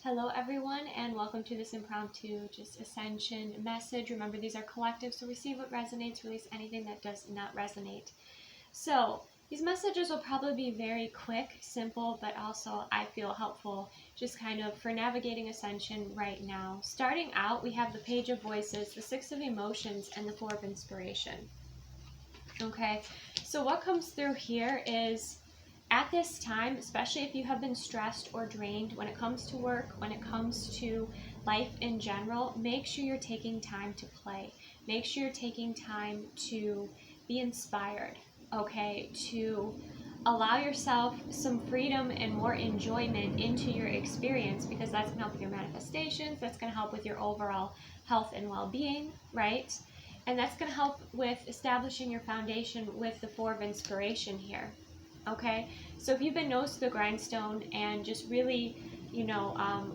Hello everyone, and welcome to this impromptu Ascension message. Remember, these are collective, so receive what resonates, release anything that does not resonate. So these messages will probably be very quick, simple, but also I feel helpful just kind of for navigating Ascension right now. Starting out, we have the Page of Voices, the Six of Emotions, and the Four of Inspiration. Okay, so what comes through here is, at this time, especially if you have been stressed or drained when it comes to work, when it comes to life in general, make sure you're taking time to play. Make sure you're taking time to be inspired, okay? To allow yourself some freedom and more enjoyment into your experience, because that's going to help with your manifestations, that's going to help with your overall health and well-being, right? And that's going to help with establishing your foundation with the Four of Inspiration here. Okay, so if you've been nose to the grindstone and just really,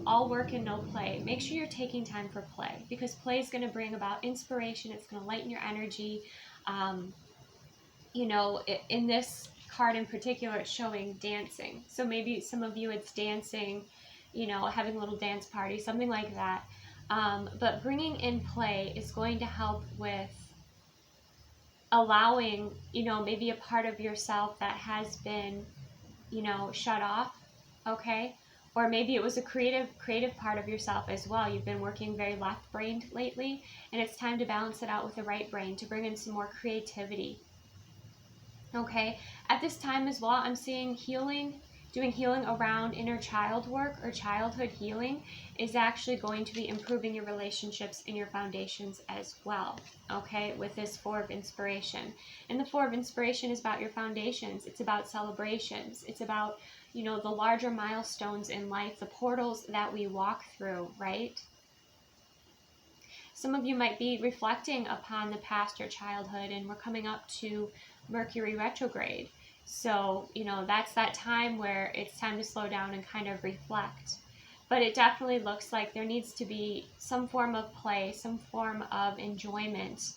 all work and no play, make sure you're taking time for play, because play is going to bring about inspiration. It's going to lighten your energy. In this card in particular, it's showing dancing. So maybe some of you, it's dancing, having a little dance party, something like that. But bringing in play is going to help with allowing, maybe a part of yourself that has been, shut off, okay? Or maybe it was a creative part of yourself as well. You've been working very left-brained lately, and it's time to balance it out with the right brain to bring in some more creativity, okay? At this time as well, I'm seeing doing healing around inner child work or childhood healing is actually going to be improving your relationships and your foundations as well, okay, with this Four of Inspiration. And the Four of Inspiration is about your foundations. It's about celebrations. It's about, the larger milestones in life, the portals that we walk through, right? Some of you might be reflecting upon the past or childhood, and we're coming up to Mercury retrograde. So, that's that time where it's time to slow down and kind of reflect. But it definitely looks like there needs to be some form of play, some form of enjoyment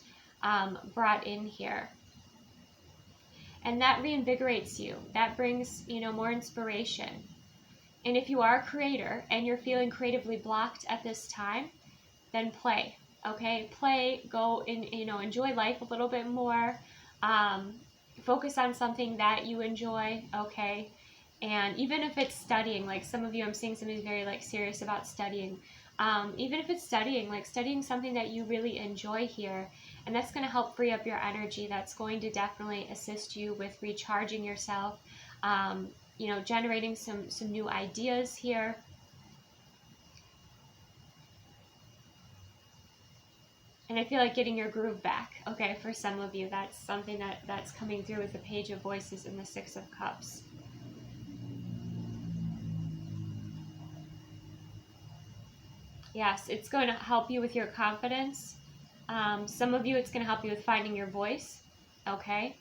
brought in here. And that reinvigorates you. That brings, more inspiration. And if you are a creator and you're feeling creatively blocked at this time, then play, okay? Play, go and, enjoy life a little bit more. Focus on something that you enjoy, okay? And even if it's studying, like some of you, I'm seeing somebody's very serious about studying. Even if it's studying something that you really enjoy here, and that's going to help free up your energy. That's going to definitely assist you with recharging yourself, generating some new ideas here. And I feel like getting your groove back, okay, for some of you. That's something that's coming through with the Page of Voices and the Six of Cups. Yes, it's going to help you with your confidence. Some of you, it's going to help you with finding your voice, okay,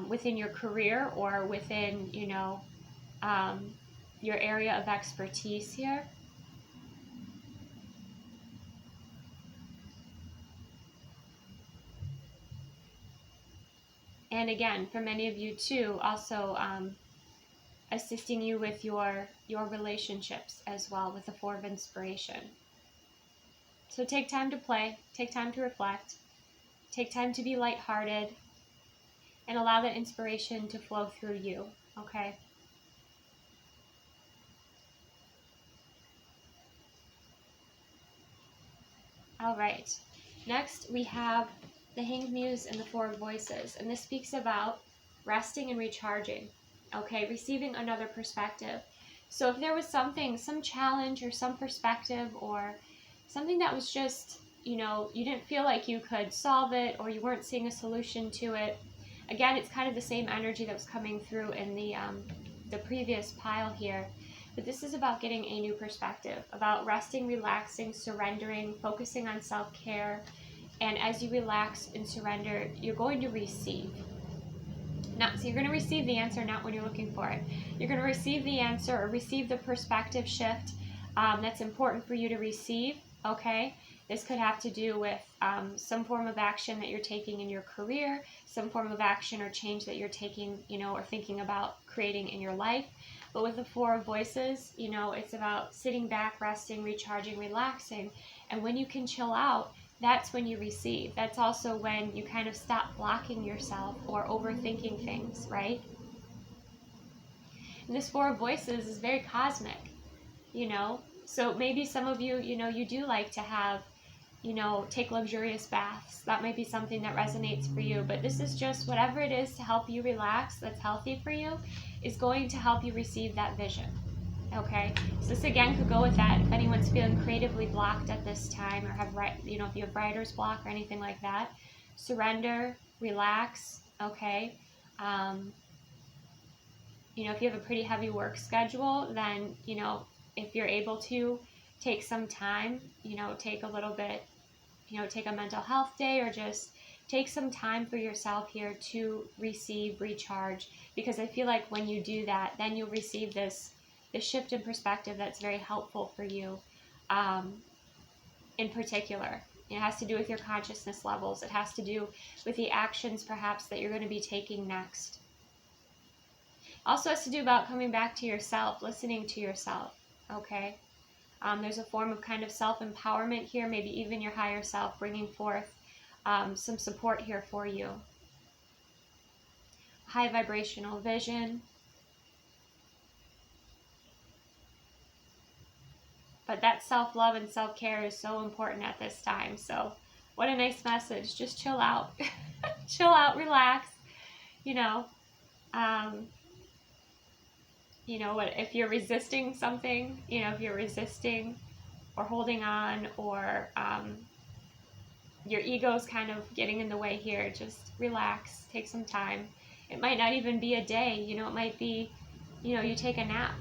within your career or within, your area of expertise here. And again, for many of you too, also assisting you with your relationships as well with the Four of Inspiration. So take time to play, take time to reflect, take time to be lighthearted, and allow that inspiration to flow through you, okay? All right, next we have the Hanged Muse and the Four of Voices, and this speaks about resting and recharging, okay, receiving another perspective. So if there was some challenge or some perspective or something that was just, you didn't feel like you could solve it or you weren't seeing a solution to it, again, it's kind of the same energy that was coming through in the previous pile here. But this is about getting a new perspective, about resting, relaxing, surrendering, focusing on self-care. And as you relax and surrender, you're going to receive. So you're going to receive the answer, not when you're looking for it. You're going to receive the answer or receive the perspective shift that's important for you to receive, okay? This could have to do with some form of action that you're taking in your career, some form of action or change that you're taking, or thinking about creating in your life. But with the Four of Voices, you know, it's about sitting back, resting, recharging, relaxing. And when you can chill out, that's when you receive. That's also when you kind of stop blocking yourself or overthinking things, right? And this Four of Voices is very cosmic, you know? So maybe some of you, you know, you do like to have, you know, take luxurious baths. That might be something that resonates for you. But this is just whatever it is to help you relax that's healthy for you is going to help you receive that vision. Okay, so this again could go with that. If anyone's feeling creatively blocked at this time, or have, you know, if you have writer's block or anything like that, surrender, relax. Okay, you know, if you have a pretty heavy work schedule, then, you know, if you're able to take some time, you know, take a little bit, you know, take a mental health day, or just take some time for yourself here to receive, recharge, because I feel like when you do that, then you'll receive this shift in perspective that's very helpful for you. In particular, it has to do with your consciousness levels. It has to do with the actions perhaps that you're going to be taking next. Also has to do about coming back to yourself, listening to yourself. Okay, there's a form of kind of self-empowerment here, maybe even your higher self bringing forth some support here for you. High vibrational vision. But that self-love and self-care is so important at this time. So what a nice message. Just chill out. Chill out, relax. You know, what if you're resisting something, you know, if you're resisting or holding on, or your ego's kind of getting in the way here, just relax, take some time. It might not even be a day, you know, it might be, you know, you take a nap,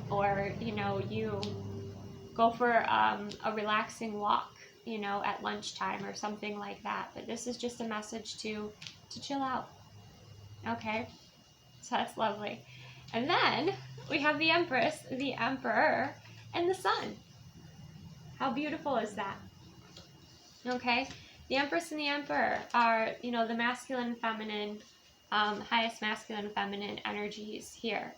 or, you know, you go for a relaxing walk, you know, at lunchtime or something like that. But this is just a message to chill out. Okay, so that's lovely. And then we have the Empress, the Emperor, and the Sun. How beautiful is that? Okay, the Empress and the Emperor are, you know, the masculine and feminine, highest masculine and feminine energies here.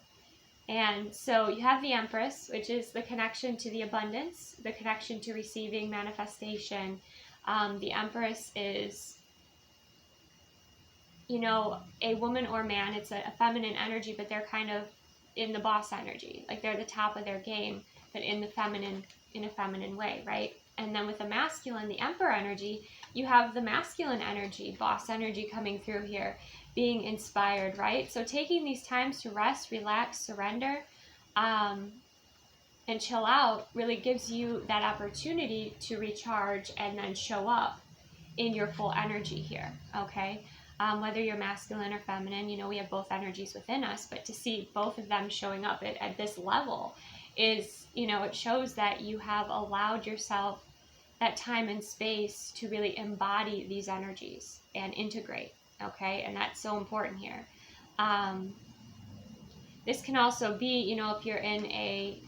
And so you have the Empress, which is the connection to the abundance, the connection to receiving, manifestation. The Empress is, you know, a woman or man. It's a feminine energy, but they're kind of in the boss energy. Like they're the top of their game, but in a feminine way, right? And then with the masculine, the Emperor energy, you have the masculine energy, boss energy coming through here, being inspired, right? So taking these times to rest, relax, surrender, and chill out really gives you that opportunity to recharge and then show up in your full energy here, okay? Whether you're masculine or feminine, you know, we have both energies within us, but to see both of them showing up at this level is, you know, it shows that you have allowed yourself that time and space to really embody these energies and integrate. Okay, and that's so important here. This can also be, you know, if you're in a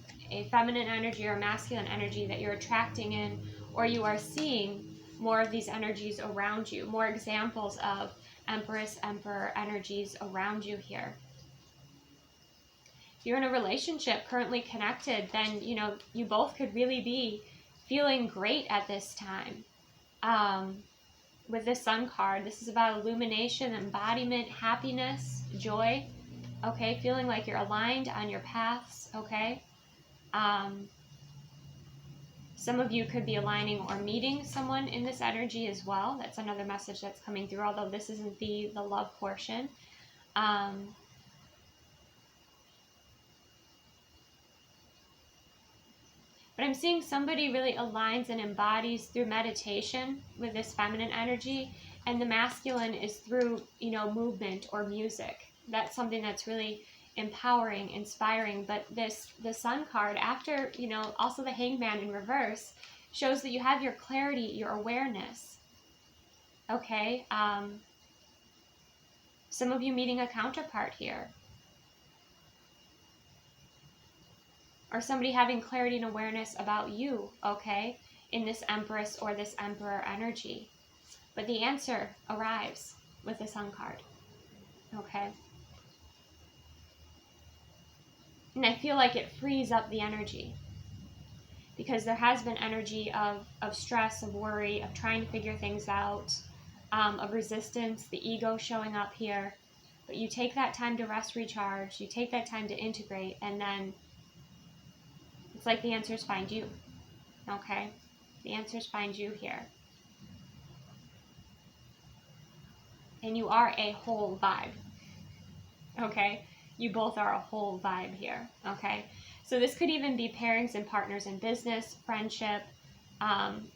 feminine energy or a masculine energy that you're attracting in, or you are seeing more of these energies around you, more examples of Empress, Emperor energies around you here. If you're in a relationship, currently connected, then, you know, you both could really be feeling great at this time. With this Sun card, this is about illumination, embodiment, happiness, joy, okay? Feeling like you're aligned on your paths, okay? Some of you could be aligning or meeting someone in this energy as well. That's another message that's coming through, although this isn't the love portion. But I'm seeing somebody really aligns and embodies through meditation with this feminine energy, and the masculine is through, you know, movement or music. That's something that's really empowering, inspiring. But the Sun card, after, you know, also the Hangman in reverse, shows that you have your clarity, your awareness. Okay, some of you meeting a counterpart here. Or somebody having clarity and awareness about you, okay, in this Empress or this Emperor energy. But the answer arrives with the Sun card, okay? And I feel like it frees up the energy, because there has been energy of stress, of worry, of trying to figure things out, of resistance, the ego showing up here. But you take that time to rest, recharge, you take that time to integrate, and then it's like the answers find you, okay? The answers find you here. And you are a whole vibe, okay? You both are a whole vibe here, okay? So this could even be pairings and partners in business, friendship,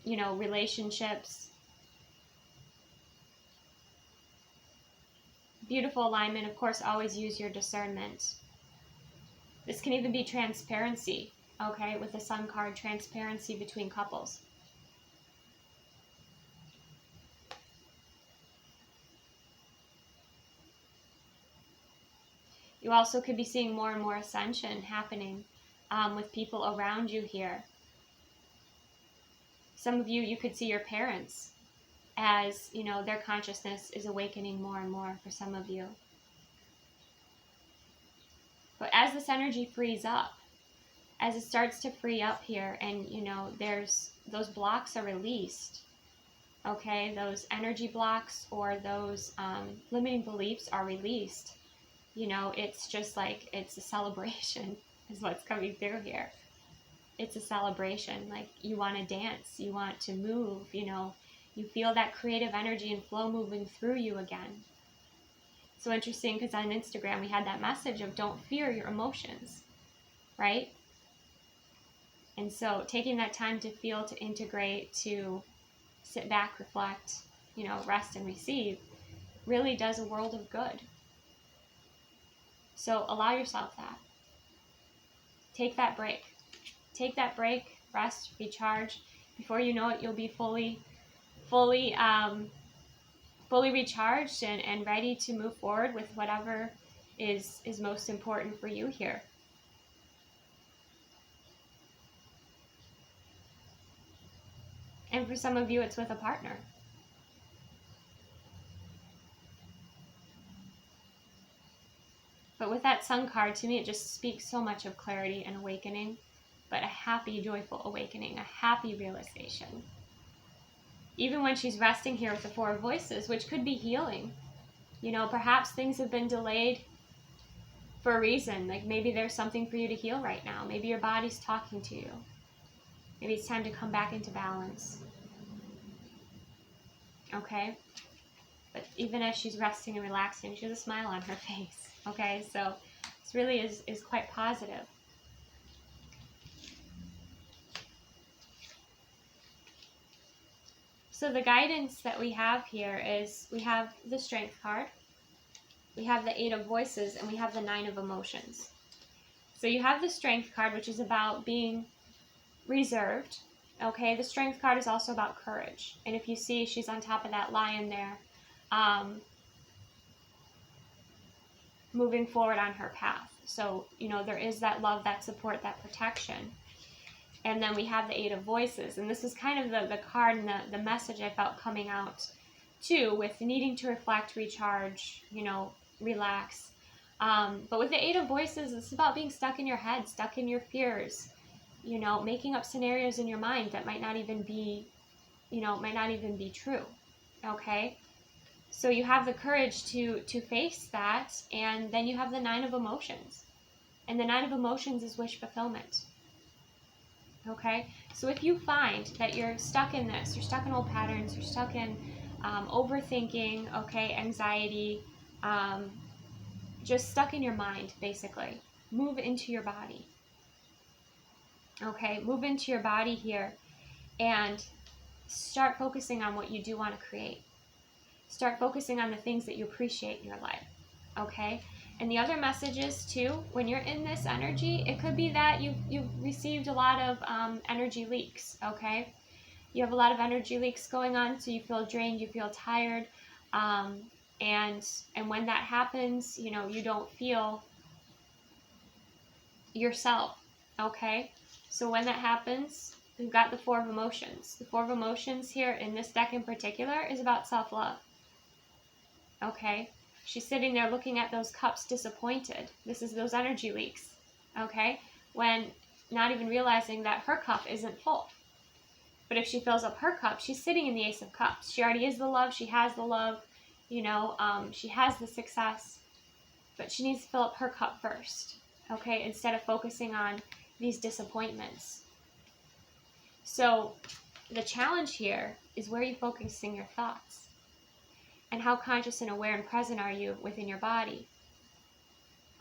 you know, relationships. Beautiful alignment. Of course, always use your discernment. This can even be transparency, okay? With the Sun card, transparency between couples. You also could be seeing more and more ascension happening with people around you here. Some of you could see your parents as, you know, their consciousness is awakening more and more for some of you. But as this energy frees up, as it starts to free up here, and, you know, there's those blocks are released, okay? Those energy blocks or those limiting beliefs are released. You know, it's just like, it's a celebration is what's coming through here. It's a celebration. Like, you want to dance, you want to move, you know, you feel that creative energy and flow moving through you again. So interesting, because on Instagram we had that message of don't fear your emotions, right? And so taking that time to feel, to integrate, to sit back, reflect, you know, rest and receive really does a world of good. So allow yourself that. Take that break. Take that break, rest, recharge. Before you know it, you'll be fully recharged and ready to move forward with whatever is most important for you here. And for some of you, it's with a partner. But with that Sun card, to me, it just speaks so much of clarity and awakening, but a happy, joyful awakening, a happy realization. Even when she's resting here with the Four of Voices, which could be healing. You know, perhaps things have been delayed for a reason. Like, maybe there's something for you to heal right now. Maybe your body's talking to you. Maybe it's time to come back into balance. Okay? But even as she's resting and relaxing, she has a smile on her face. Okay? So this really is quite positive. So the guidance that we have here is, we have the Strength card, we have the Eight of Voices, and we have the Nine of Emotions. So you have the Strength card, which is about being reserved. Okay, the Strength card is also about courage. And if you see, she's on top of that lion there, moving forward on her path. So, you know, there is that love, that support, that protection. And then we have the Eight of Voices. And this is kind of the card and the message I felt coming out too, with needing to reflect, recharge, you know, relax. But with the Eight of Voices, it's about being stuck in your head, stuck in your fears, you know, making up scenarios in your mind that might not even be, you know, might not even be true. Okay? So you have the courage to face that, and then you have the Nine of Emotions. And the Nine of Emotions is wish fulfillment. Okay, so if you find that you're stuck in this, you're stuck in old patterns, you're stuck in overthinking, okay, anxiety, just stuck in your mind, basically, move into your body. Okay, move into your body here and start focusing on what you do want to create. Start focusing on the things that you appreciate in your life, okay? And the other message is, too, when you're in this energy, it could be that you've received a lot of energy leaks, okay? You have a lot of energy leaks going on, so you feel drained, you feel tired, and when that happens, you know, you don't feel yourself, okay? So when that happens, we've got the Four of Emotions. The Four of Emotions here in this deck in particular is about self-love, okay? She's sitting there looking at those cups disappointed. This is those energy leaks. okay? When not even realizing that her cup isn't full. But if she fills up her cup, she's sitting in the Ace of Cups. She already is the love. She has the love. She has the success. But she needs to fill up her cup first, okay? Instead of focusing on these disappointments. So the challenge here is where you're focusing your thoughts. And how conscious and aware and present are you within your body?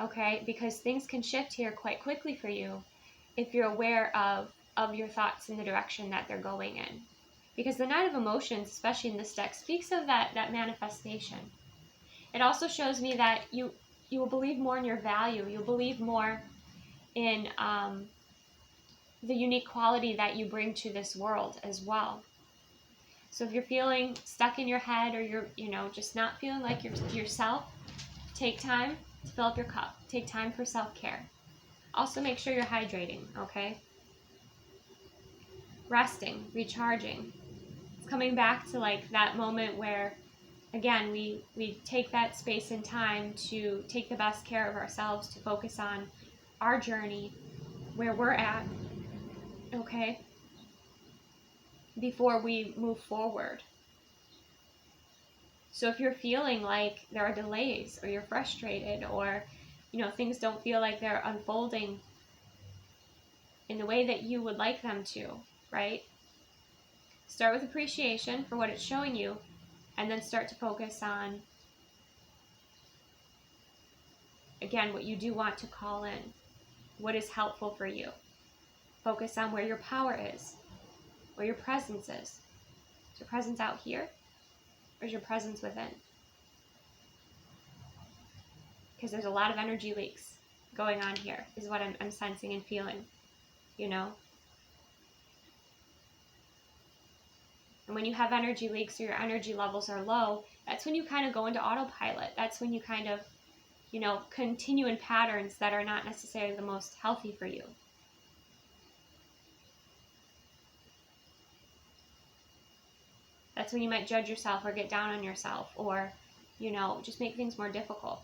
Okay? Because things can shift here quite quickly for you if you're aware of your thoughts in the direction that they're going in. Because the Knight of Emotions, especially in this deck, speaks of that manifestation. It also shows me that you will believe more in your value. You'll believe more in the unique quality that you bring to this world as well. So if you're feeling stuck in your head, or you're just not feeling like yourself, take time to fill up your cup. Take time for self-care. Also make sure you're hydrating, okay? Resting, recharging. It's coming back to like that moment where, again, we take that space and time to take the best care of ourselves, to focus on our journey, where we're at, okay, before we move forward. So if you're feeling like there are delays, or you're frustrated, or things don't feel like they're unfolding in the way that you would like them to, right? Start with appreciation for what it's showing you, and then start to focus on, again, what you do want to call in, what is helpful for you. Focus on where your power is, where your presence is. Is your presence out here, or is your presence within? Because there's a lot of energy leaks going on here, is what I'm sensing and feeling, And when you have energy leaks, or your energy levels are low, that's when you kind of go into autopilot. That's when you kind of, continue in patterns that are not necessarily the most healthy for you. That's when you might judge yourself, or get down on yourself, or, just make things more difficult.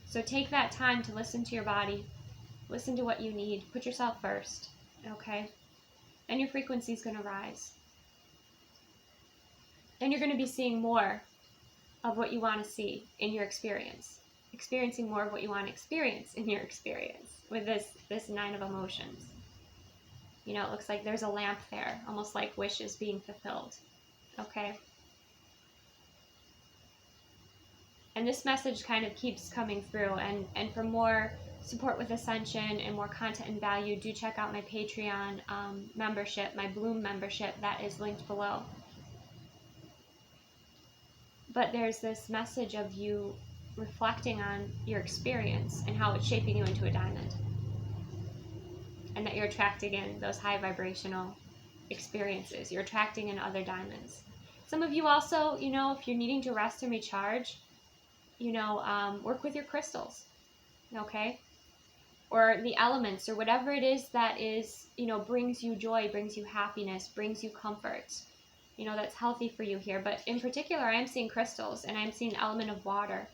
So take that time to listen to your body, listen to what you need, put yourself first, okay? Then your frequency is going to rise. Then you're going to be seeing more of what you want to see in your experience. Experiencing more of what you want to experience in your experience with this Nine of Emotions. It looks like there's a lamp there, almost like wishes being fulfilled, okay? And this message kind of keeps coming through, and for more support with Ascension and more content and value, do check out my Patreon membership, my Bloom membership, that is linked below. But there's this message of you reflecting on your experience and how it's shaping you into a diamond. And that you're attracting in those high vibrational experiences. You're attracting in other diamonds. Some of you also, if you're needing to rest and recharge, work with your crystals, okay? Or the elements, or whatever it is that is, brings you joy, brings you happiness, brings you comfort. That's healthy for you here. But in particular, I am seeing crystals, and I'm seeing the element of water.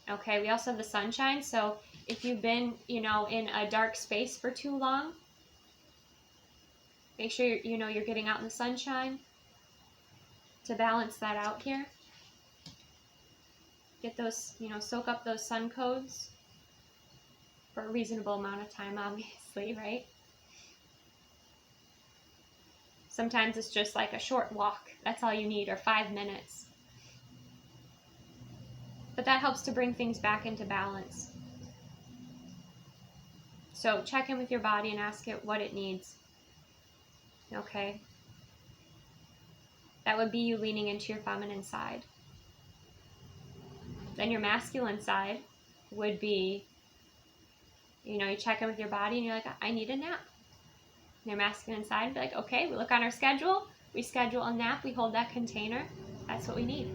Okay, we also have the sunshine. So if you've been, in a dark space for too long, make sure you're getting out in the sunshine to balance that out here. Get those, soak up those sun codes for a reasonable amount of time, obviously, right? Sometimes it's just like a short walk. That's all you need, or 5 minutes. But that helps to bring things back into balance. So check in with your body and ask it what it needs. Okay? That would be you leaning into your feminine side. Then your masculine side would be, you check in with your body and you're like, I need a nap. Your masculine side would be like, okay, we look on our schedule, we schedule a nap, we hold that container. That's what we need.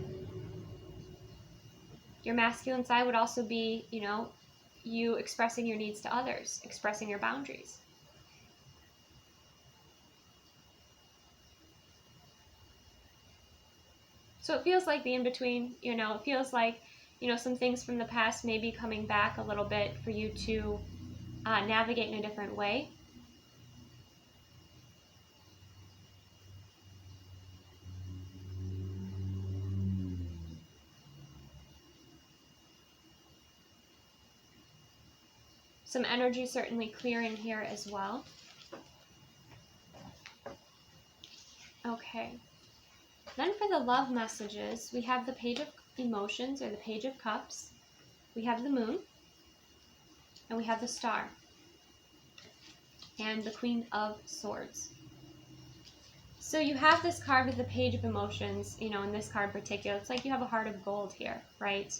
Your masculine side would also be, you expressing your needs to others, expressing your boundaries. So it feels like the in-between, it feels like, you know, some things from the past may be coming back a little bit for you to navigate in a different way. Some energy certainly clearing here as well. Okay. Then for the love messages, we have the Page of Emotions, or the Page of Cups. We have the Moon. And we have the Star. And the Queen of Swords. So you have this card with the Page of Emotions, you know, in this card in particular. It's like you have a heart of gold here, right?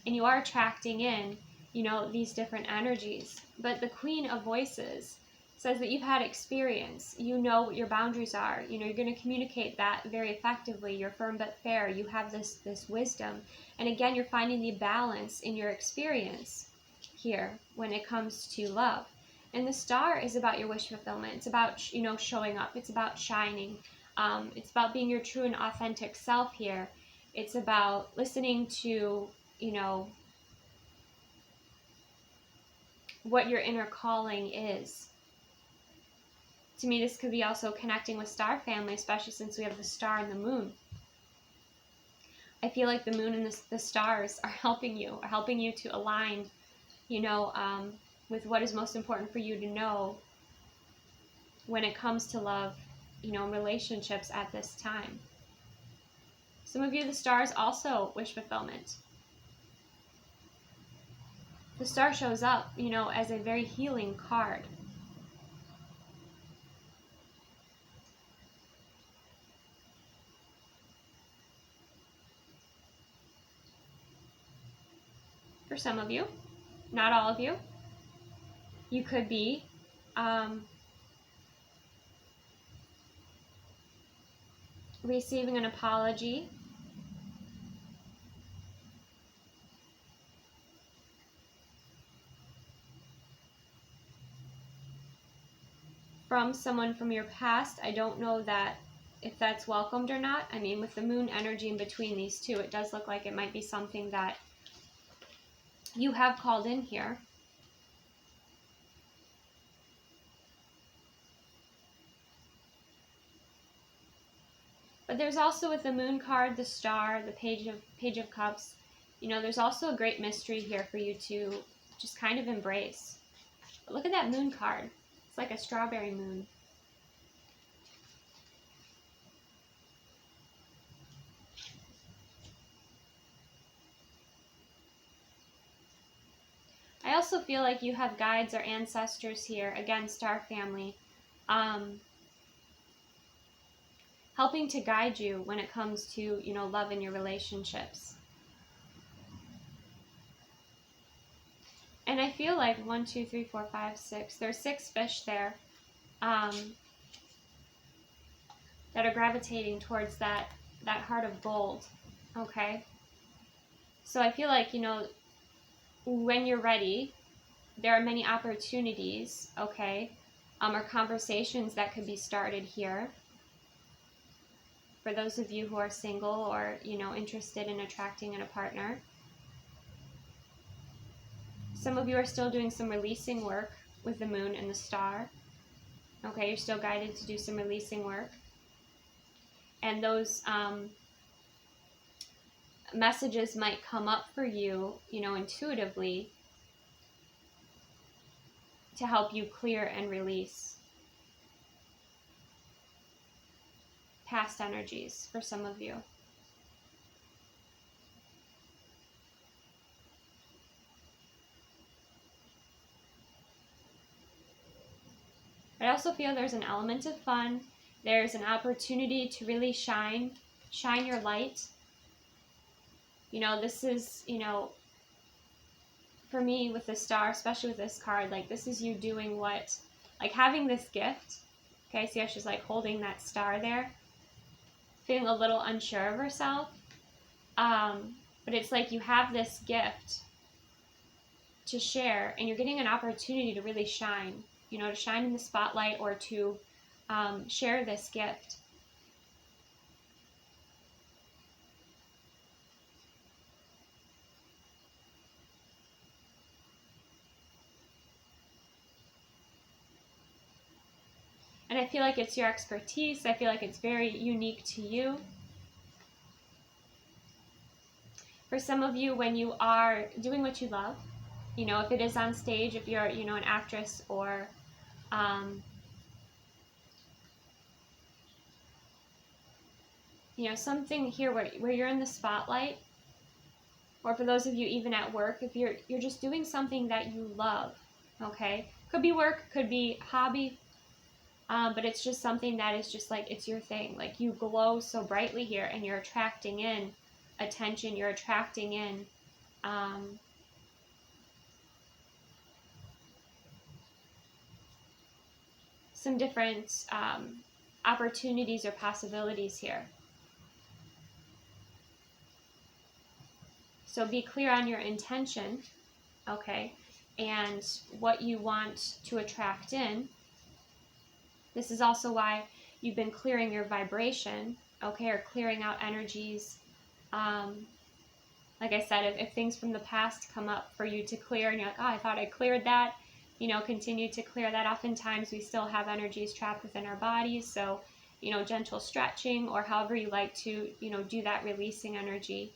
And you are attracting in, you know, these different energies. But the Queen of Voices says that you've had experience. You know what your boundaries are. You know, you're going to communicate that very effectively. You're firm but fair. You have this wisdom. And again, you're finding the balance in your experience here when it comes to love. And the Star is about your wish fulfillment. It's about, you know, showing up. It's about shining. It's about being your true and authentic self here. It's about listening to, you know, what your inner calling is. To me, this could be also connecting with Star family, especially since we have the Star and the Moon. I feel like the Moon and the stars are helping you to align, you know, with what is most important for you to know when it comes to love, you know, relationships at this time. Some of you, the stars also wish fulfillment. The Star shows up, you know, as a very healing card. For some of you, not all of you, you could be receiving an apology from someone from your past. I don't know that if that's welcomed or not. I mean, with the Moon energy in between these two, it does look like it might be something that you have called in here. But there's also, with the Moon card, the Star, the Page of Cups, you know, there's also a great mystery here for you to just kind of embrace. But look at that Moon card. It's like a strawberry moon. I also feel like you have guides or ancestors here, again, Star family, helping to guide you when it comes to, you know, love in your relationships. And I feel like 1, 2, 3, 4, 5, 6. There's 6 fish there that are gravitating towards that heart of gold. Okay. So I feel like, you know, when you're ready, there are many opportunities, okay, or conversations that could be started here. For those of you who are single or, you know, interested in attracting in a partner. Some of you are still doing some releasing work with the Moon and the Star. Okay, you're still guided to do some releasing work. And those messages might come up for you, you know, intuitively to help you clear and release past energies for some of you. I also feel there's an element of fun. There's an opportunity to really shine your light. You know, this is, you know, for me with the Star, especially with this card, like this is you doing what, like having this gift. Okay, see how she's like holding that star there, feeling a little unsure of herself. But it's like you have this gift to share and you're getting an opportunity to really shine, you know, to shine in the spotlight or to share this gift. And I feel like it's your expertise. I feel like it's very unique to you. For some of you, when you are doing what you love, you know, if it is on stage, if you're, you know, an actress or you know, something here where you're in the spotlight, or for those of you even at work, if you're just doing something that you love, okay? Could be work, could be hobby, but it's just something that is just like, it's your thing. Like, you glow so brightly here, and you're attracting in attention, you're attracting in some different opportunities or possibilities here. So be clear on your intention, okay, and what you want to attract in. This is also why you've been clearing your vibration, okay, or clearing out energies. Like I said, if things from the past come up for you to clear, and you're like, oh, I thought I cleared that, you know, continue to clear that. Oftentimes we still have energies trapped within our bodies, so, you know, gentle stretching, or however you like to, you know, do that releasing energy,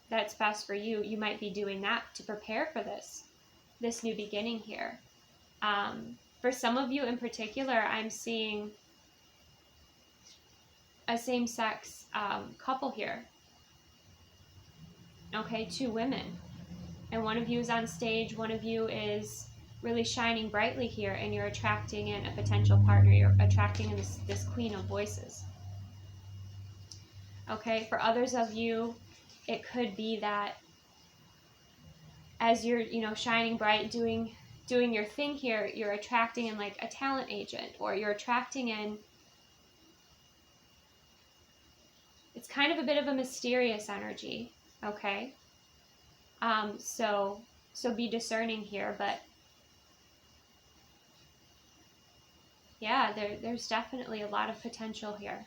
that's best for you. You might be doing that to prepare for this new beginning here. For some of you in particular, I'm seeing a same-sex couple here. Okay, 2 women. And one of you is on stage, one of you is really shining brightly here, and you're attracting in a potential partner. You're attracting in this queen of voices. Okay, for others of you, it could be that as you're, you know, shining bright, doing your thing here, you're attracting in like a talent agent, or you're attracting in, it's kind of a bit of a mysterious energy, okay? So be discerning here, but yeah, there's definitely a lot of potential here.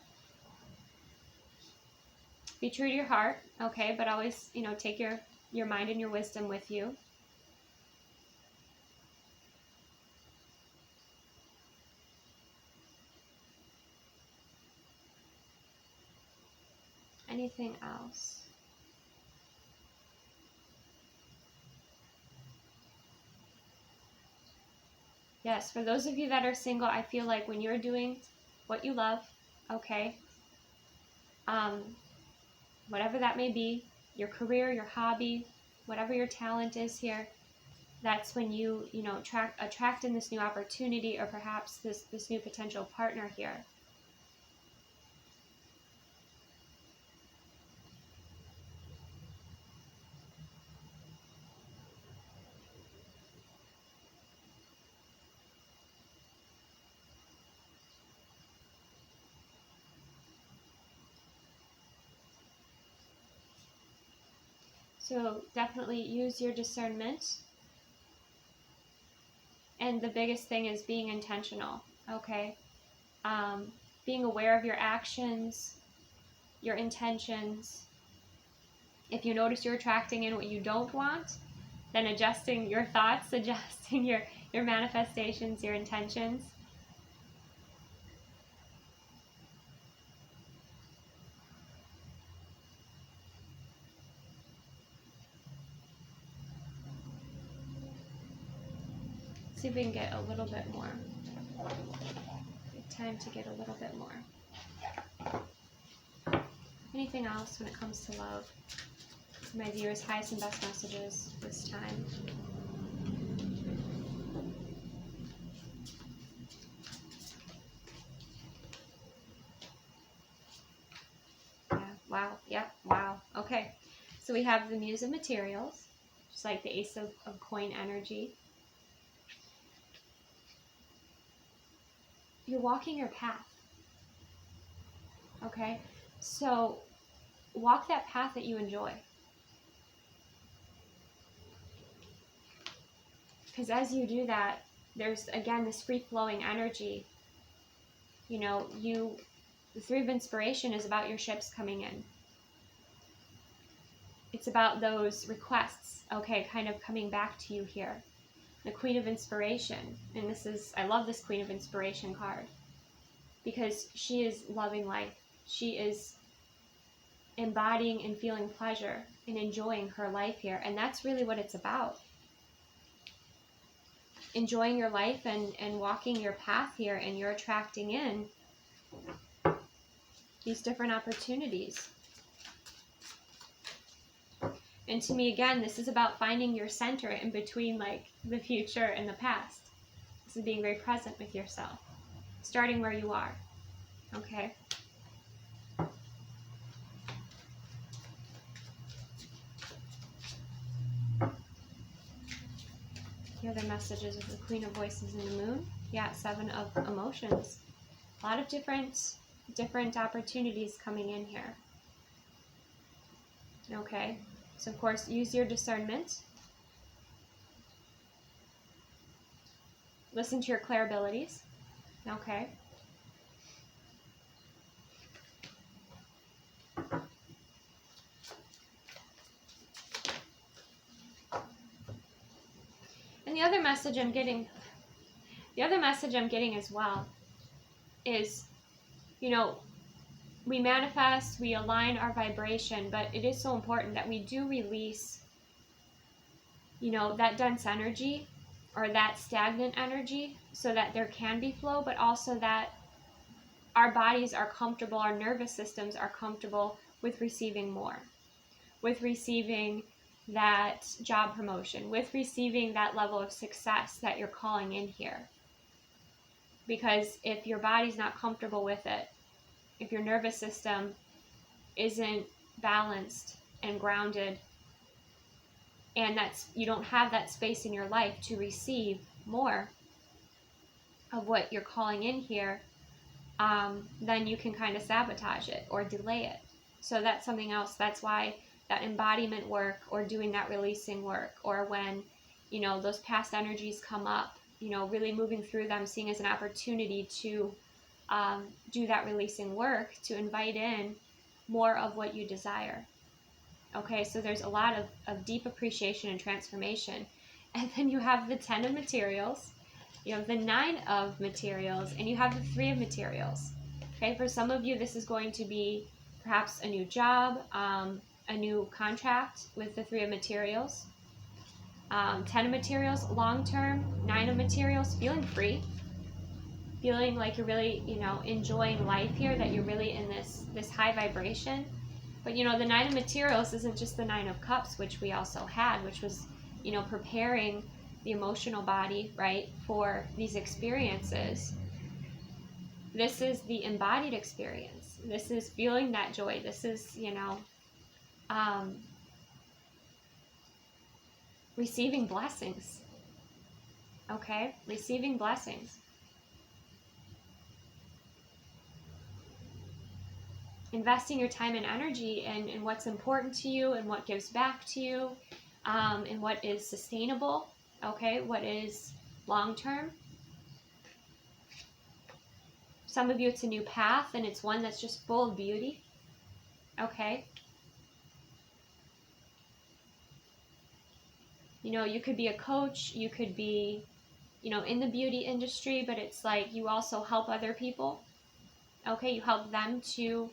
Be true to your heart, okay, but always, you know, take your mind and your wisdom with you. Anything else? Yes, for those of you that are single, I feel like when you're doing what you love, okay, whatever that may be, your career, your hobby, whatever your talent is here, that's when you know, attract in this new opportunity, or perhaps this new potential partner here. So definitely use your discernment. And the biggest thing is being intentional, okay? Being aware of your actions, your intentions. If you notice you're attracting in what you don't want, then adjusting your thoughts, adjusting your manifestations, your intentions. See if we can get a little bit more. Time to get a little bit more. Anything else when it comes to love? My viewers, highest and best messages this time. Yeah, wow, yep, wow. Okay, so we have the Muse of Materials, just like the Ace of Coin energy. You're walking your path, okay? So walk that path that you enjoy. Because as you do that, there's, again, this free-flowing energy. You know, the 3 of Inspiration is about your ships coming in. It's about those requests, okay, kind of coming back to you here. the Queen of Inspiration. And this is, I love this Queen of Inspiration card because she is loving life. She is embodying and feeling pleasure and enjoying her life here. And that's really what it's about. Enjoying your life and walking your path here, and you're attracting in these different opportunities. And to me, again, this is about finding your center in between like the future and the past. This is being very present with yourself, starting where you are. Okay? The other messages of the Queen of Voices in the Moon. Yeah, 7 of Emotions. A lot of different opportunities coming in here. Okay? So, of course, use your discernment. Listen to your clairabilities. Okay? And the other message I'm getting as well is, you know, we manifest, we align our vibration, but it is so important that we do release, you know, that dense energy or that stagnant energy so that there can be flow, but also that our bodies are comfortable, our nervous systems are comfortable with receiving more, with receiving that job promotion, with receiving that level of success that you're calling in here. Because if your body's not comfortable with it, if your nervous system isn't balanced and grounded, and you don't have that space in your life to receive more of what you're calling in here, then you can kind of sabotage it or delay it. So that's something else. That's why that embodiment work, or doing that releasing work, or when, you know, those past energies come up, you know, really moving through them, seeing as an opportunity to do that releasing work, to invite in more of what you desire. Okay, so there's a lot of deep appreciation and transformation. And then you have the 10 of materials, you have the 9 of materials, and you have the 3 of materials. Okay, for some of you, this is going to be perhaps a new job, a new contract with the 3 of materials. 10 of materials, long term. 9 of materials, feeling free. Feeling like you're really, you know, enjoying life here, that you're really in this high vibration. But, you know, the 9 of materials isn't just the 9 of cups, which we also had, which was, you know, preparing the emotional body, right, for these experiences. This is the embodied experience. This is feeling that joy. This is, you know, receiving blessings. Okay? Receiving blessings. Investing your time and energy in what's important to you, and what gives back to you, and what is sustainable, okay? What is long-term. Some of you, it's a new path, and it's one that's just full of beauty, okay? You know, you could be a coach, you could be, you know, in the beauty industry, but it's like you also help other people, okay? You help them to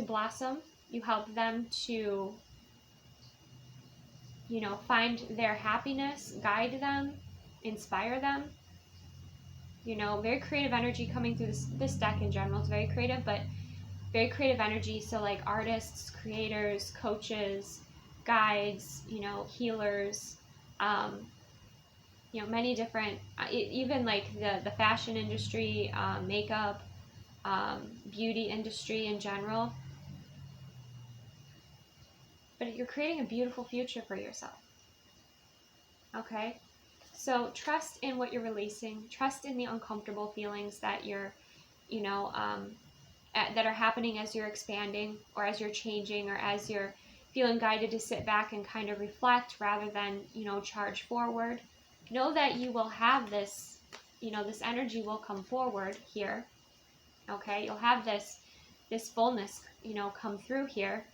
blossom. You help them to, you know, find their happiness, guide them, inspire them. You know, very creative energy coming through this deck in general. It's very creative, but very creative energy. So like artists, creators, coaches, guides, you know, healers, you know, many different, even like the fashion industry, makeup, beauty industry in general. But you're creating a beautiful future for yourself. Okay? So trust in what you're releasing. Trust in the uncomfortable feelings that you're, you know, that are happening as you're expanding, or as you're changing, or as you're feeling guided to sit back and kind of reflect rather than, you know, charge forward. Know that you will have this, you know, this energy will come forward here. Okay? You'll have this fullness, you know, come through here.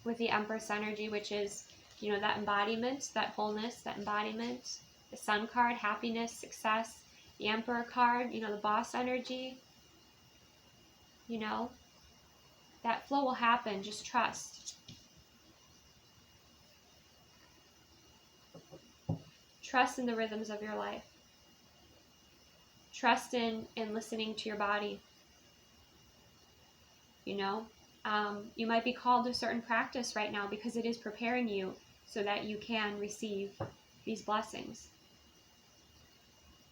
with the Empress energy, which is, you know, that embodiment, that wholeness, that embodiment. The Sun card, happiness, success. The Emperor card, you know, the boss energy. You know, that flow will happen. Just trust. Trust in the rhythms of your life. Trust in listening to your body. You know, you might be called to a certain practice right now because it is preparing you so that you can receive these blessings.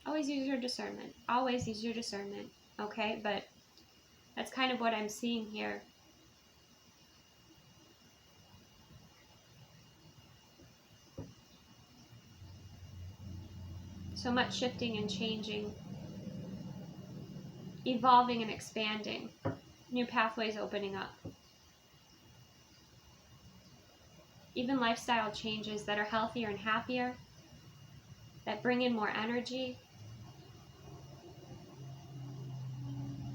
Always use your discernment. Always use your discernment. Okay, but that's kind of what I'm seeing here. So much shifting and changing, evolving and expanding, new pathways opening up. Even lifestyle changes that are healthier and happier, that bring in more energy.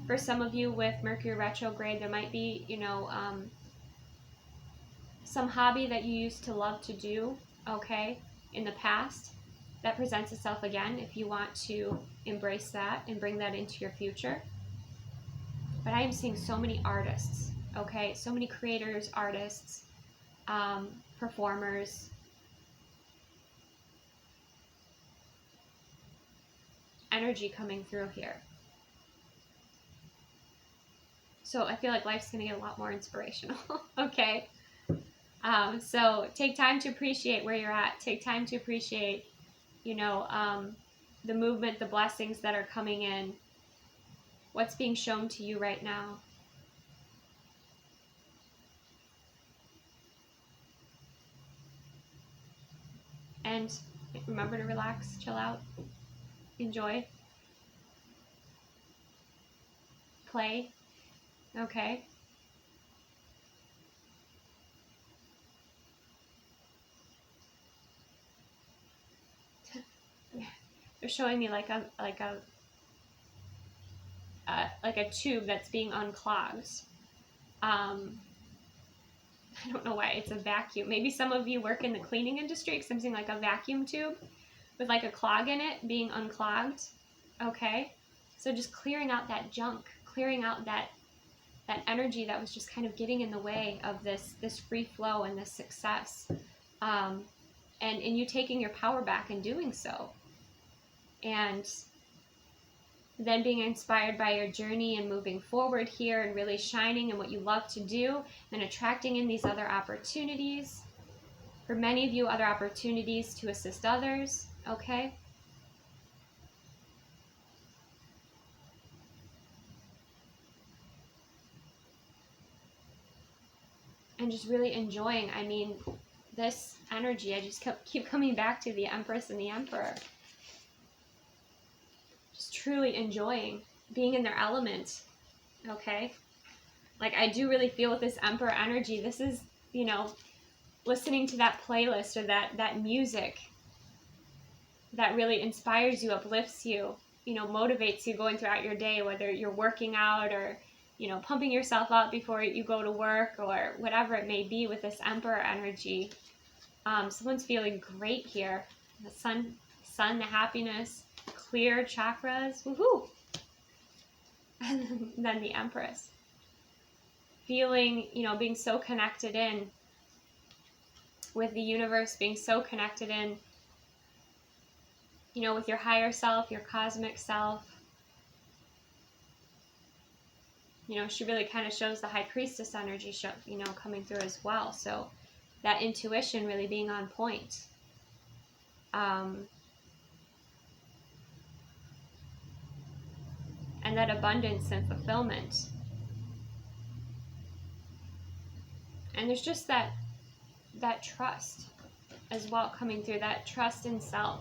For some of you with Mercury retrograde, there might be, you know, some hobby that you used to love to do, okay, in the past, that presents itself again if you want to embrace that and bring that into your future. But I am seeing so many artists, okay, so many creators, artists, performers, energy coming through here. So I feel like life's going to get a lot more inspirational, okay? So take time to appreciate where you're at. Take time to appreciate, you know, the movement, the blessings that are coming in, what's being shown to you right now. And remember to relax, chill out, enjoy, play, okay? They're showing me like a tube that's being unclogged. I don't know why it's a vacuum. Maybe some of you work in the cleaning industry, because I'm seeing like a vacuum tube with like a clog in it being unclogged. Okay, so just clearing out that junk, clearing out that energy that was just kind of getting in the way of this free flow and this success, and you taking your power back and doing so, and then being inspired by your journey and moving forward here and really shining in what you love to do and attracting in these other opportunities. For many of you, other opportunities to assist others, okay? And just really enjoying, I mean, this energy, I just keep coming back to the Empress and the Emperor. Just truly enjoying being in their element, okay? Like, I do really feel with this Emperor energy, this is, you know, listening to that playlist or that music that really inspires you, uplifts you, you know, motivates you going throughout your day, whether you're working out or, you know, pumping yourself up before you go to work or whatever it may be with this Emperor energy. Someone's feeling great here. The sun, the happiness, clear chakras, woohoo! And then the Empress. Feeling, you know, being so connected in with the universe, being so connected in, you know, with your higher self, your cosmic self. You know, she really kind of shows the High Priestess energy, you know, coming through as well. So that intuition really being on point. And that abundance and fulfillment. And there's just that trust as well coming through, that trust in self.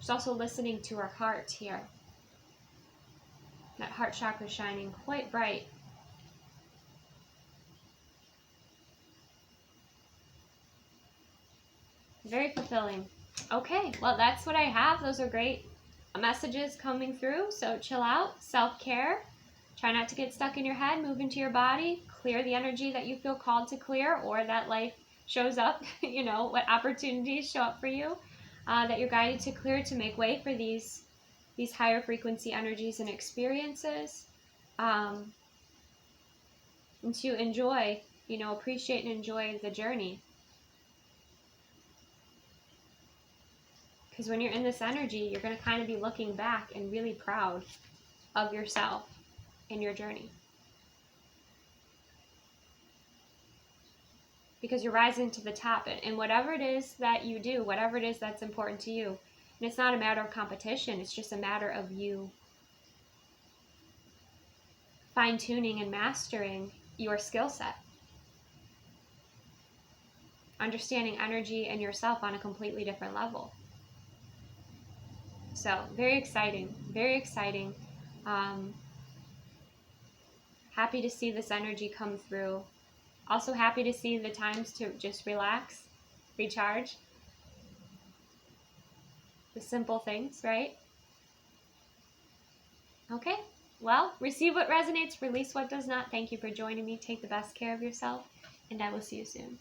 She's also listening to her heart here. That heart chakra shining quite bright. Very fulfilling. Okay, well, that's what I have. Those are great messages coming through. So chill out, self-care. Try not to get stuck in your head. Move into your body. clear the energy that you feel called to clear, or that life shows up, you know, what opportunities show up for you, that you're guided to clear to make way for these higher frequency energies and experiences, and to enjoy, you know, appreciate and enjoy the journey. Because when you're in this energy, you're going to kind of be looking back and really proud of yourself and your journey. Because you're rising to the top, and whatever it is that you do, whatever it is that's important to you, and it's not a matter of competition, it's just a matter of you fine-tuning and mastering your skill set. Understanding energy and yourself on a completely different level. So, very exciting, very exciting. Happy to see this energy come through. Also happy to see the times to just relax, recharge. The simple things, right? Okay, well, receive what resonates, release what does not. Thank you for joining me. Take the best care of yourself, and I will see you soon.